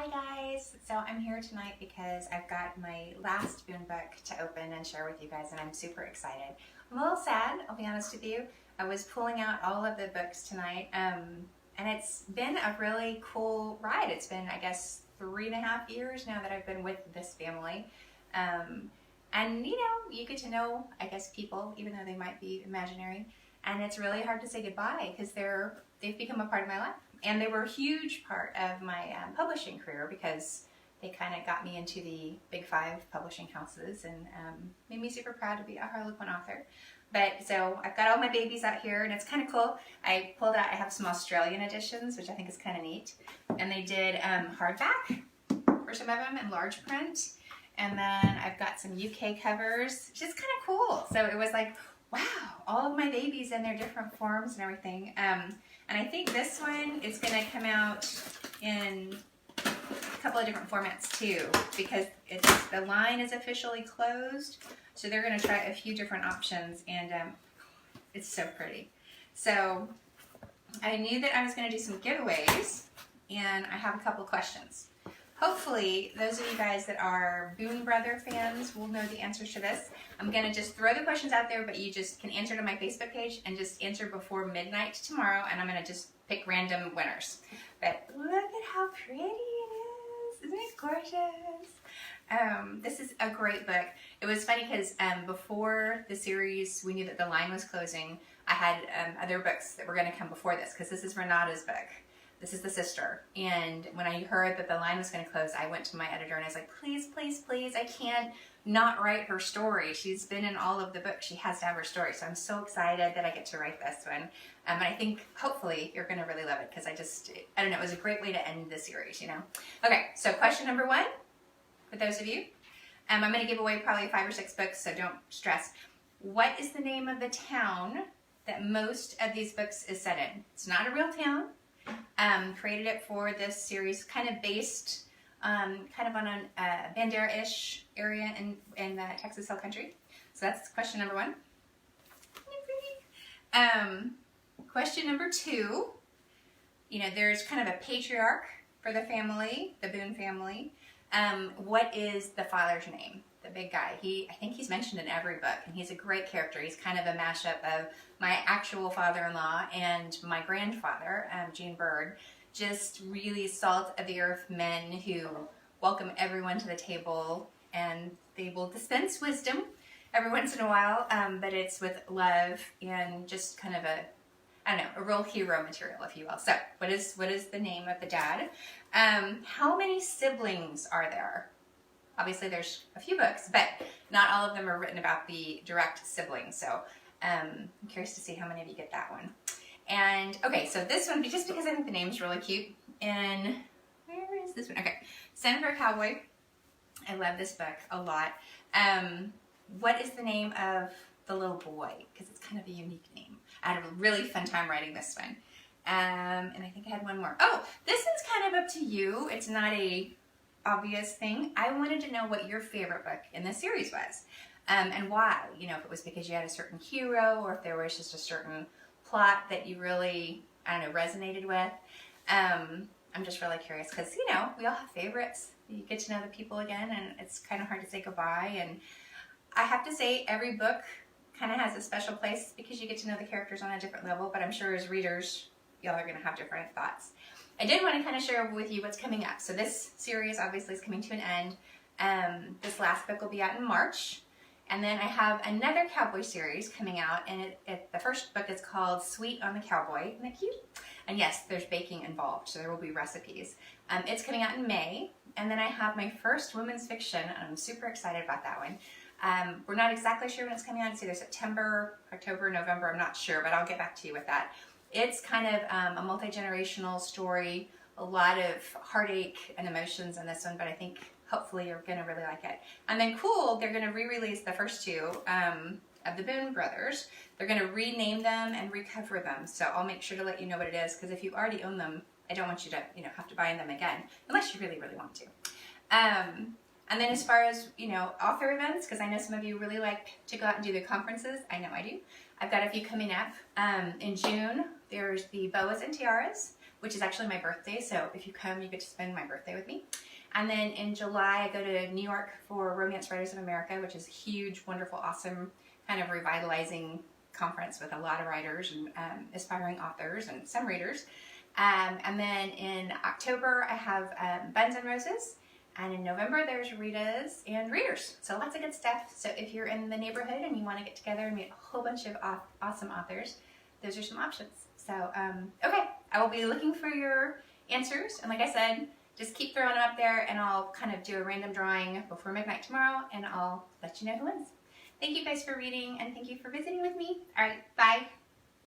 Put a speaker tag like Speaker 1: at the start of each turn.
Speaker 1: Hi guys! So I'm here tonight because I've got my last Boone book to open and share with you guys, and I'm super excited. I'm a little sad, I'll be honest with you. I was pulling out all of the books tonight, and it's been a really cool ride. It's been, I guess, 3.5 years now that I've been with this family. And you know, you get to know, I guess, people, even though they might be imaginary. And it's really hard to say goodbye because they've become a part of my life. And they were a huge part of my publishing career because they kind of got me into the big 5 publishing houses and made me super proud to be a Harlequin author. But so I've got all my babies out here and it's kind of cool. I pulled out, I have some Australian editions, which I think is kind of neat. And they did hardback for some of them and large print. And then I've got some UK covers, which is kind of cool. So it was like, wow, all of my babies in their different forms and everything. And I think this one is going to come out in a couple of different formats too, because the line is officially closed. So they're going to try a few different options, and it's so pretty. So I knew that I was going to do some giveaways, and I have a couple of questions. Hopefully, those of you guys that are Boone Brother fans will know the answers to this. I'm going to just throw the questions out there, but you just can answer to my Facebook page and just answer before midnight tomorrow, and I'm going to just pick random winners. But look at how pretty it is. Isn't it gorgeous? This is a great book. It was funny because before the series, we knew that the line was closing. I had other books that were going to come before this because this is Renata's book. This is the sister, and when I heard that the line was going to close, I went to my editor and I was like, please, please, please, I can't not write her story. She's been in all of the books. She has to have her story. So I'm so excited that I get to write this one. And I think hopefully you're going to really love it because I don't know, it was a great way to end the series, you know. Okay, so question number 1 for those of you. I'm going to give away probably 5 or 6 books, so don't stress. What is the name of the town that most of these books is set in? It's not a real town. Created it for this series, kind of based kind of on a Bandera-ish area in Texas Hill Country. So that's question number 1. Question number 2, you know, there's kind of a patriarch for the family, the Boone family. What is the father's name? The big guy. I think he's mentioned in every book, and he's a great character. He's kind of a mashup of my actual father-in-law and my grandfather, Gene Bird. Just really salt of the earth men who welcome everyone to the table, and they will dispense wisdom every once in a while, but it's with love and just kind of a real hero material, if you will. So what is the name of the dad? How many siblings are there? Obviously there's a few books, but not all of them are written about the direct siblings. So I'm curious to see how many of you get that one. And okay, so this one, just because I think the name's really cute. And where is this one? Okay, Son for a Cowboy. I love this book a lot. What is the name of the little boy? Because it's kind of a unique name. I had a really fun time writing this one. And I think I had one more. Oh, this one's kind of up to you. It's not a obvious thing. I wanted to know what your favorite book in this series was, and why. You know, if it was because you had a certain hero, or if there was just a certain plot that you really, I don't know, resonated with. I'm just really curious because, you know, we all have favorites. You get to know the people again, and it's kind of hard to say goodbye. And I have to say, every book kind of has a special place because you get to know the characters on a different level, but I'm sure as readers, y'all are going to have different thoughts. I did want to kind of share with you what's coming up. So this series obviously is coming to an end. This last book will be out in March. And then I have another cowboy series coming out, and the first book is called Sweet on the Cowboy. Isn't that cute? And yes, there's baking involved, so there will be recipes. It's coming out in May. And then I have my first women's fiction, and I'm super excited about that one. We're not exactly sure when it's coming out. It's either September, October, November. I'm not sure, but I'll get back to you with that. It's kind of a multi-generational story, a lot of heartache and emotions in this one, but I think hopefully you're going to really like it. And then cool, they're going to re-release the first 2 of the Boone brothers. They're going to rename them and recover them, so I'll make sure to let you know what it is, because if you already own them, I don't want you to, you know, have to buy them again, unless you really, really want to. And then as far as, you know, author events, because I know some of you really like to go out and do the conferences. I know I do. I've got a few coming up. In June, there's the Boas and Tiaras. which is actually my birthday. So if you come, you get to spend my birthday with me. And then in July, I go to New York for Romance Writers of America, which is a huge, wonderful, awesome, kind of revitalizing conference with a lot of writers and aspiring authors and some readers. And then in October, I have Buns and Roses. And in November, there's Rita's and Readers. So lots of good stuff. So if you're in the neighborhood and you want to get together and meet a whole bunch of awesome authors, those are some options. So, okay, I will be looking for your answers. And like I said, just keep throwing them up there and I'll kind of do a random drawing before midnight tomorrow and I'll let you know who wins. Thank you guys for reading and thank you for visiting with me. All right, bye.